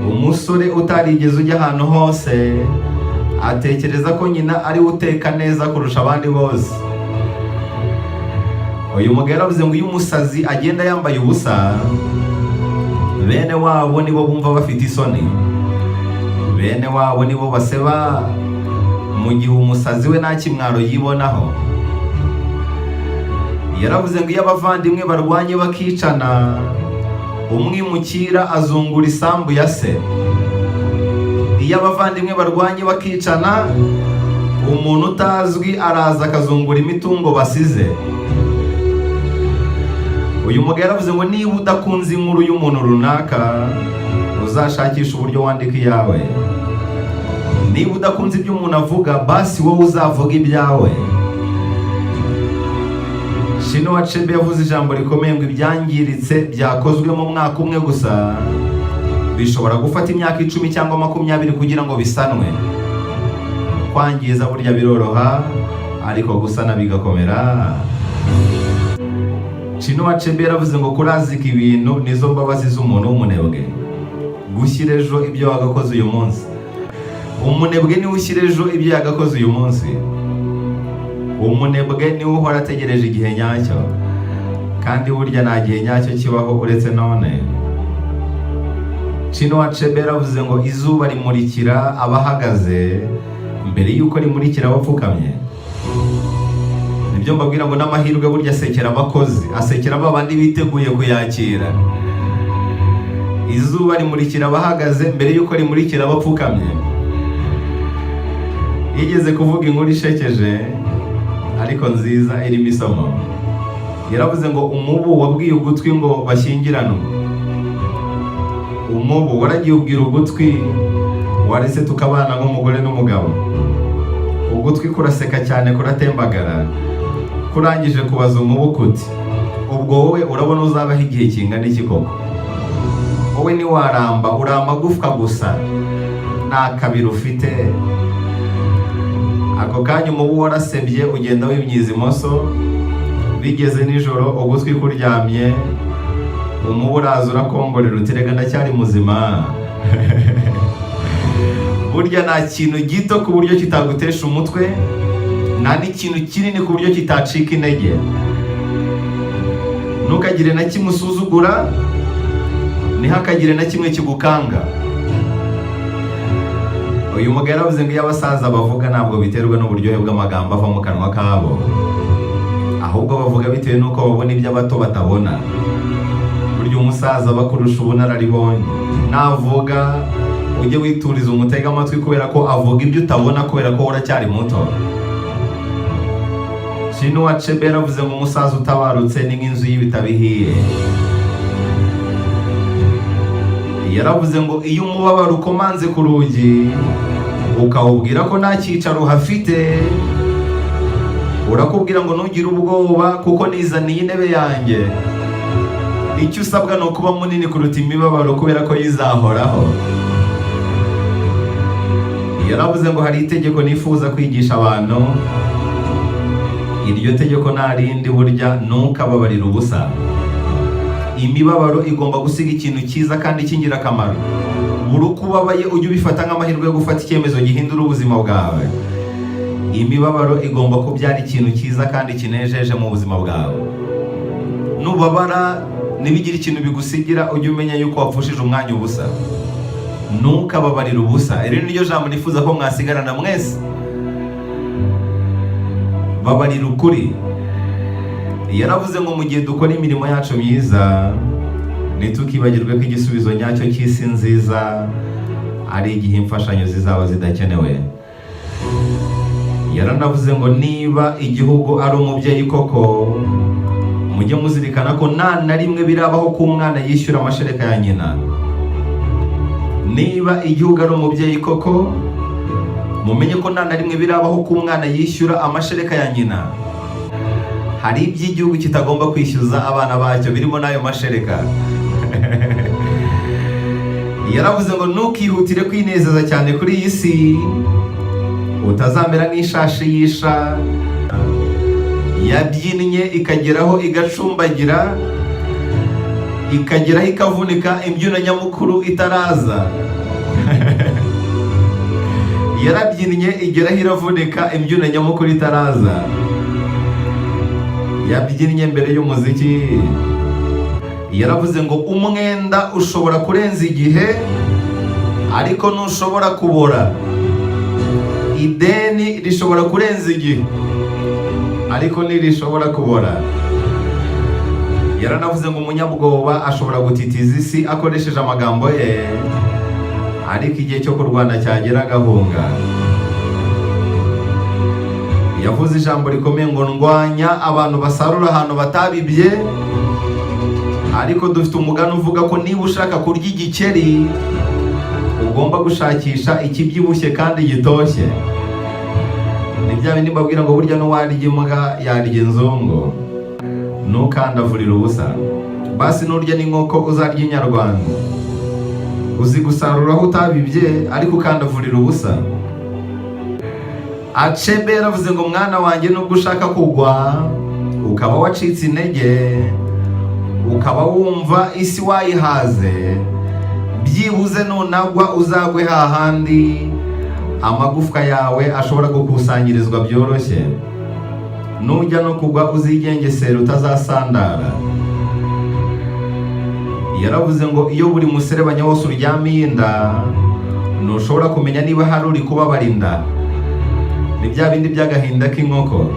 umusore utarigeze ujya ahantu hose atekereza ko nyina ari uteka neza kurusha abandi bose. Uyu mugabo yaravuze ngo iyo umusazi agenda yambaye ubusa, bene wabo nibo bumva bafite isoni, bene wabo nibo baseba, mu gihe umusazi we nta kimwaro yibonaho. Yaravuze ngo iyo abavandimwe barwanye bakicana, umwimukira azungura isambu ya se. Iyo abavandimwe barwanye bakicana, umuntu utazwi araza akazungura imitungo basize. Uyu mugabo yaravuze ngo niba udakunze inkuru y'umuntu runaka, uzashakisha uburyo wandika iyawe. Niba udakunze ibyo umuntu avuga, basi wowe uzavuga ibyawe. Chinua Achebe yavuze ijambo rikomeye ngo ibyangiritse byakozwe mu mwaka umwe gusa bishobora gufata imyaka 10 cyangwa 20 kugira ngo bisanwe. Kwangiza burya biroroha, ariko gusana bigakomera. Chinua Achebe yaravuze ngo kurazika ibintu nizo mbabazi z'umuntu w'umunebwe. Gushyira ejo ibyo wagakoze uyu munsi. Umunebwe niwe ushyira ejo ibyo yagakoze uyu munsi. Umunebwe niwe uhora ategereje igihe nyacyo, kandi burya nta gihe nyacyo kibaho uretse none. Chinua Achebe yaravuze ngo izuba rimurikira abahagaze mbere y'uko rimurikira abapfukamye. Nibyo mbabwira ngo n'amahirwe burya asekera abakozi, asekera babandi biteguye kuyakira. Izuba rimurikira abahagaze mbere y'uko rimurikira abapfukamye. Yigeze kuvuga inkuru ishekeje ariko nziza irimo isomo. Yaravuze ngo umubu wabwiye ugutwi ngo bashyingiranwe. Umubu waragiye ubwira ugutwi, warese tukabana nk'umugore n'umugabo. Ugutwi kuraseka cyane, kuratembagara. Kurangije kubaza umubu kuti, ubwo wowe urabona uzabaho igihe kingana iki koko? Wowe ni waramba, uramba gufwa gusa, nta kabiri ufite. Ako kanya umubu warasebye ugenda wimyiza imoso. Bigeze nijoro ugutwi kuryamye, umubu uraza urakongorera uti rega ndacyari muzima. Burya nta kintu gito ku buryo kitagutesha umutwe, nta n'ikintu kinini ku buryo kitacika intege. Ntukagire na kimwe usuzugura, ntihakagire na kimwe kigukanga. Uyu mugabo yaravuze ngo iyo abasaza bavuga ntabwo biterwa n'uburyohe bw'amagambo ava mu kanwa kabo, ahubwo bavuga bitewe n'uko babona ibyo abato batabona. Burya umusaza bakurusha ubunararibonye. Navuga ujye wituriza umutega amatwi kubera ko avuga ibyo utabona kubera ko uracyari muto. Chinua Achebe yaravuze ngo umusaza utabarutse ni nk'inzu y'ibitabo ihiye. Yaravuze ngo iyo umubabaro ukomanze ku rugi ukawubwira ko nta cyicaro hafite, urakubwira ngo ntugire ubwoba kuko nizaniye intebe yanjye. Icyo usabwa ni ukuba munini kuruta imibabaro kubera ko yizahoraho. Yaravuze ngo hari itegeko nifuza kwigisha abantu. Iryo tegeko nta rindi burya ntukababarira ubusa. Imibabaro igomba gusiga ikintu cyiza kandi cy'ingirakamaro. Buri uko ubabaye ujye ubifata nk'amahirwe yo gufata icyemezo gihindura ubuzima bwawe. Imibabaro igomba kubyara ikintu cyiza kandi kinejeje mu buzima bwawe. Nubabara ntibigire ikintu bigusigira, ujye umenya yuko wapfushije umwanya ubusa. Ntukababarire ubusa. Iri niryo jambo nifuza ko mwasigarana mwese. Babarira ukuri. Yaravuze ngo mu gihe dukora imirimo yacu myiza, ntitukibagirwe ko igisubizo nyacyo cy'isi nziza ari igihe imfashanyo zizaba zidakenewe. Yaranavuze ngo niba igihugu ari umubyeyi koko, mujye muzirikana ko nta na rimwe birabaho ko umwana yishyura amashereka ya nyina. Niba igihugu ari umubyeyi koko, mumenye ko nta na rimwe birabaho ko umwana yishyura amashereka ya nyina. Hari iby'igihugu kitagomba kwishyuza abana bacyo birimo n'ayo mashereka. Yaravuze ngo ntukihutire kwinezeza cyane kuri iyi si, utazamera nk'ishashi y'isha yabyinnye ikageraho igacumbagira, ikageraho ikavunika imbyino nyamukuru itaraza. Yarabyinnye igeraho iravunika imbyino nyamukuru itaraza. Yabyinnye mbere y'umuziki. Yaravuze ngo umwenda ushobora kurenza igihe ariko ntushobora kubora. Ideni rishobora kurenza igihe ariko ntirishobora kubora. Yaranavuze ngo umunyabwoba ashobora gutitiza isi akoresheje amagambo ye, ariko igihe cyo kurwana cyagera agahunga. Yavuze ijambo rikomeye ngo ndwanya abantu basarura ahantu batabibye, ariko dufite umugani uvuga ko niba ushaka kurya igikeri ugomba gushakisha ikibyibushye kandi gitoshye. Ni bya bindi mbabwira ngo burya n'uwarya imbwa yarya inzungu. Ntukandavurire ubusa. Basi nurya n'inkoko uzarya inyarwanda. Uzi gusarura aho utabibye ariko ukandavurira ubusa. Achebe yaravuze ngo mwana wanjye nubwo ushaka kugwa ukaba wacitse intege, ukaba wumva isi wayihaze, byibuze nunagwa uzagwe hahandi amagufwa yawe ashobora gukusanyirizwa byoroshye. Nujya no kugwa uzigengesera utazasandara. Yaravuze ngo iyo buri muserebanya wose uryamiye inda ntushobora kumenya niba hari uri kubabara inda. Ni bya bindi by'agahinda k'inkoko.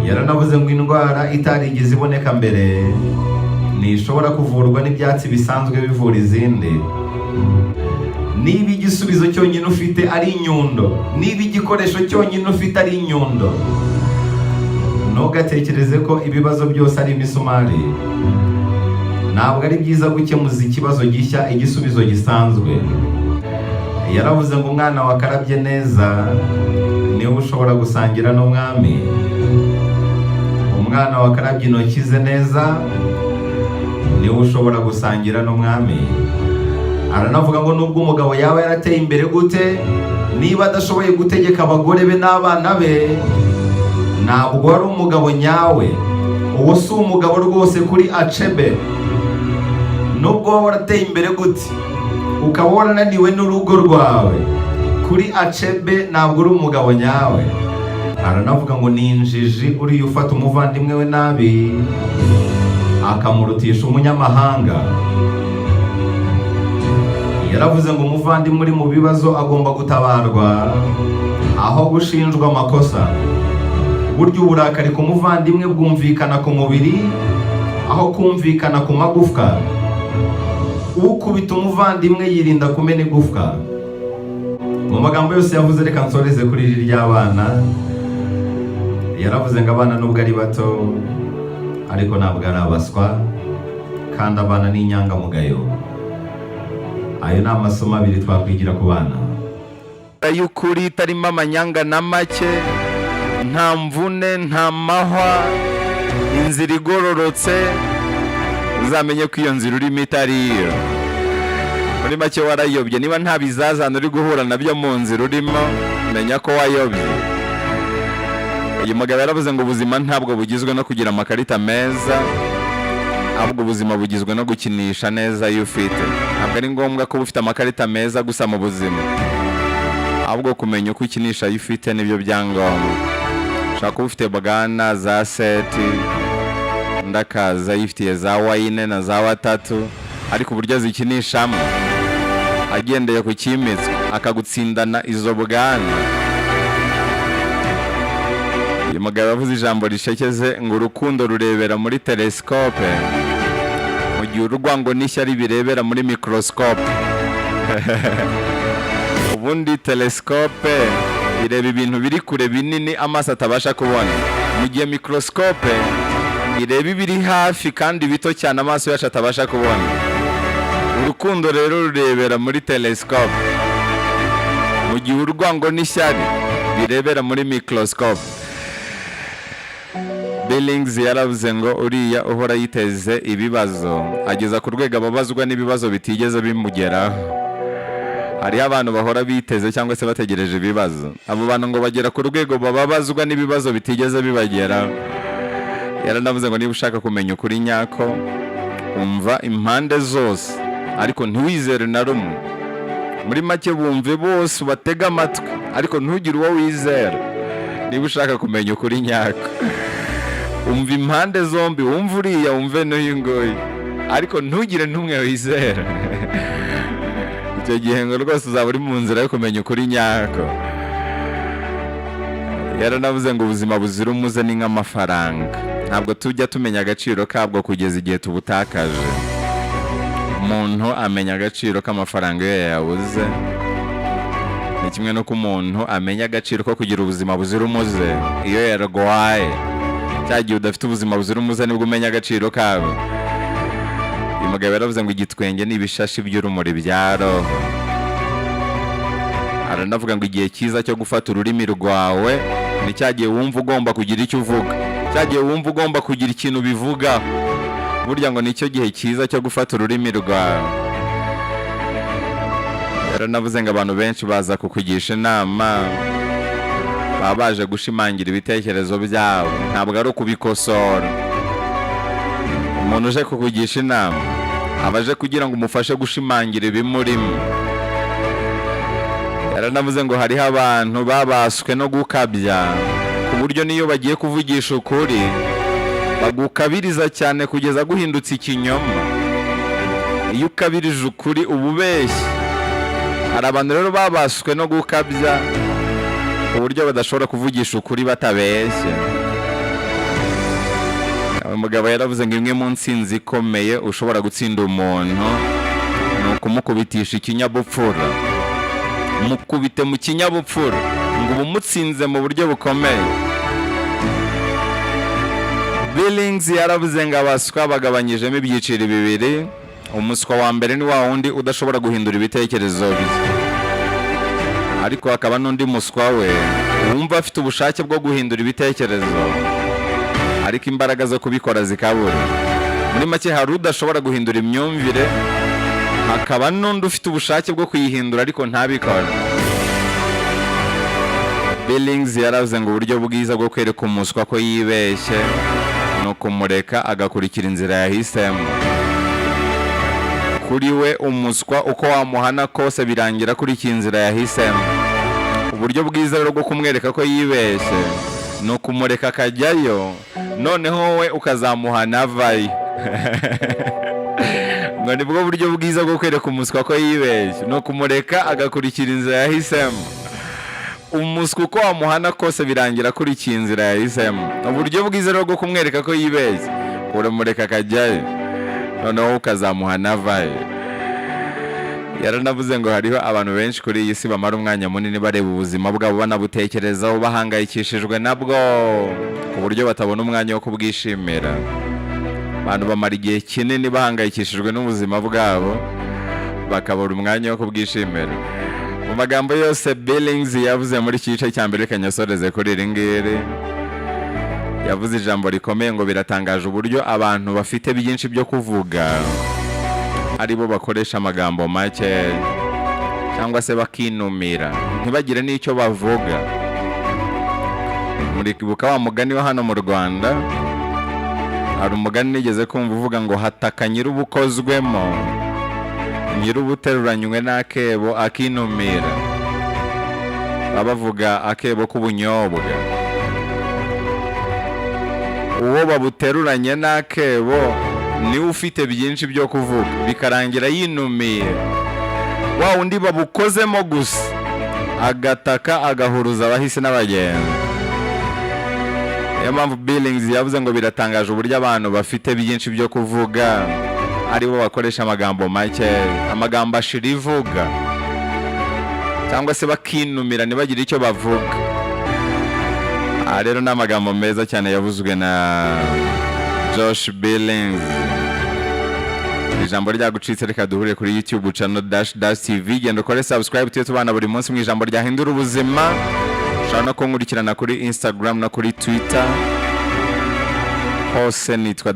Yaranavuze ngo indwara itarigeze iboneka mbere ntishobora kuvurwa n'ibyatsi bisanzwe bivura izindi. Niba igisubizo cyonyine ufite ari inyundo, niba igikoresho cyonyine ufite ari inyundo, ntugatekereze ko ibibazo byose ari imisumari. Ntabwo ari byiza gukemuza ikibazo gishya igisubizo gisanzwe. Yaravuze ngo umwana wakarabye neza niwe ushobora gusangira n'umwami. Umwana wakarabye intoki ze neza niwe ushobora gusangira n'umwami. Aranavuga ngo nubwo umugabo yaba yarateye imbere gute, niba adashoboye gutegeka abagore be n'abana be, ntabwo ari umugabo nyawe. Uwo si umugabo rwose kuri Achebe. Nubwo waba warateye imbere gute ukaba warananiwe n'urugo rwawe, kuri Achebe ntabwo uri umugabo nyawe. Aranavuga ngo ni injiji uriya ufata umuvandimwe we nabi akamurutisha umunyamahanga. Yaravuze ngo umuvandimwe uri mu bibazo agomba gutabarwa aho gushinjwa amakosa. Burya uburakari ku muvandimwe bwumvikana ku mubiri aho kumvikana ku magufwa. Ukubita umuvandimwe yirinda kumena igufwa. Mu magambo yose yavuze reka nsoreze kuri iri ry'abana. Yaravuze ngo abana nubwo ari bato ariko ntabwo ari abaswa, kandi abana ni inyangamugayo. Ayo ni amasomo abiri twakwigira ku bana. Y'ukuri itarimo amanyanga na make, nta mvune nta mahwa, inzira igororotse, uzamenye ko iyo nzira urimo itari iyo. Muri make warayobye. Niba nta bizazana uri guhura nabyo mu nzira urimo, menya ko wayobye. Uyu mugabo yaravuze ngo ubuzima ntabwo bugizwe no kugira amakarita meza, ahubwo ubuzima bugizwe no gukinisha neza iyo ufite. Ntabwo ari ngombwa ko ufite amakarita meza gusa mu buzima, ahubwo kumenya uko ukinisha iyo ufite nibyo byangombwa. Ushaka kuba ufite bwana za seti, ndakaza yifitiye za wayine na za watatu, ariko uburyo zikinishamo agendeye ku kimitswe akagutsindana izo bwana. Uyu mugabo yavuze ijambo rishekeze ngo urukundo rurebera muri telescope mu gihe urwango n'ishyari birebera muri microscope. Ubundi telescope ireba ibintu biri kure binini amaso atabasha kubona, mu gihe microscope ireba ibiri hafi kandi bito cyane amaso yacu atabasha kubona. Urukundo rero rurebera muri telescope, mu gihe urwango n'ishyari birebera muri microscope. Billings yaravuze ngo uriya uhora yiteze ibibazo ageza ku rwego ababazwa n'ibibazo bitigeze bimugeraho. Hariho abantu bahora biteze cyangwa se bategereje ibibazo. Abo bantu ngo bagera ku rwego bababazwa n'ibibazo bitigeze bibageraho. yaranavuze ngo niba ushaka kumenya ukuri nyako umva impande zose ariko ntiwizere na rumwe. Muri make bumve bose ubatega amatwi ariko ntugire uwo wizera. Niba ushaka kumenya ukuri nyako umva impande zombi, wumva uriya wumve n'uyu nguyu ariko ntugire n'umwe wizera. Icyo gihe ngo rwose uzaba uri mu nzira yo kumenya ukuri nyako. Yaranavuze ngo ubuzima buzira umuze ni nk'amafaranga, ntabwo tujya tumenya agaciro kabwo kugeza igihe tubutakaje. Umuntu amenya agaciro k'amafaranga iyo yayabuze, ni kimwe no ko umuntu amenya agaciro ko kugira ubuzima buzira umuze iyo yarwaye. Cya gihe udafite ubuzima buzira umuze nibwo umenya agaciro kawe. Uyu mugabo yaravuze ngo igitwenge ni ibishashi by'urumuri bya roho. Aranavuga ngo igihe cyiza cyo gufata ururimi rwawe ni cya gihe wumva ugomba kugira icyo uvuga, cya gihe wumva ugomba kugira ikintu bivuga. Burya ngo nicyo gihe cyiza cyo gufata ururimi rwawe. Yaranavuze ngo abantu benshi baza kukugisha inama baba baje gushimangira ibitekerezo byabo, ntabwo ari ukubikosora. Umuntu uje kukugisha inama aba aje kugira ngo umufashe gushimangira ibimurimo. Yaranavuze ngo hariho abantu babaswe no gukabya ku buryo niyo bagiye kuvugisha ukuri bagukabiriza cyane kugeza guhindutse ikinyoma. Iyo ukabirije ukuri uba ubeshye. Hari abantu rero babaswe no gukabya ku buryo badashobora kuvugisha ukuri batabeshye. Umugabo yaravuze ngo imwe mu ntsinzi ikomeye ushobora gutsinda umuntu ni ukumukubitisha ikinyabupfura. Mukubite mu kinyabupfura ngo uba umutsinze mu buryo bukomeye. Billings yaravuze ngo abaswa bagabanyijemo ibyiciro bibiri. Umuswa wa mbere ni wa wundi udashobora guhindura ibitekerezo bye, ariko hakaba n'undi muswa we wumva afite ubushake bwo guhindura ibitekerezo ariko imbaraga zo kubikora zikabura. Muri make hari udashobora guhindura imyumvire, hakaba n'undi ufite ubushake bwo kuyihindura ariko ntabikore. Billings yaravuze ngo uburyo bwiza bwo kwereka umuswa ko yibeshye ni ukumureka agakurikira inzira yahisemo. Kuri we umuswa uko wamuhana kose birangira kuri iyi nzira yahisemo. Uburyo bwiza rero bwo kumwereka ko yibeshye ni ukumureka akajyayo, noneho we ukazamuhana avayo. Ngo nibwo buryo bwiza bwo kwereka umuswa ko yibeshye, ni ukumureka agakurikira inzira yahisemo. Umuswa uko wamuhana kose birangira kuri iyi nzira yahisemo. Uburyo bwiza rero bwo kumwereka ko yibeshye uramureka akajyayo, noneho ukazamuhana avayo. Yaranavuze ngo hariho abantu benshi kuri iyi si bamara umwanya munini bareba ubuzima bwabo banabutekerezaho, bahangayikishijwe nabwo ku buryo batabona umwanya wo kubwishimira. Abantu bamara igihe kinini bahangayikishijwe n'ubuzima bwabo bakabura umwanya wo kubwishimira. Mu magambo yose Billings yavuze muri iki gice cya mbere, kanyasoreze kuri iri ngiri. Yavuze ijambo rikomeye ngo biratangaje uburyo abantu bafite byinshi byo kuvuga aribo bakoresha amagambo make cyangwa se bakinumira ntibagire n'icyo bavuga. Muri kibuka wa mugani wa hano mu Rwanda, hari umugani nigeze kumva uvuga ngo hataka nyir'ubukozwemo, nyir'ubuteruranywe n'akebo akinumira. Bavuga akebo k'ubunyobwa, uwo babuteruranye n'akebo niwe ufite byinshi byo kuvuga bikarangira yinumiye. Wa undi babukozemo gusa agataka agahuruza abahisi n'abagenzi. Niyo mpamvu Billings yavuze ngo biratangaje uburyo abantu bafite byinshi byo kuvuga aribo bakoresha amagambo make, amagambo ashira ivuga, cyangwa se bakinumira ntibagire icyo bavuga. Rero ni amagambo meza cyane yavuzwe na Josh Billings. Ijambo ryagucitse reka duhure kuri YouTube channel _TV. Genda ukore subscribe tuye tubana buri munsi mu ijambo ryahindura ubuzima. Ushobora no kunkurikirana kuri Instagram no kuri Twitter, hose nitwa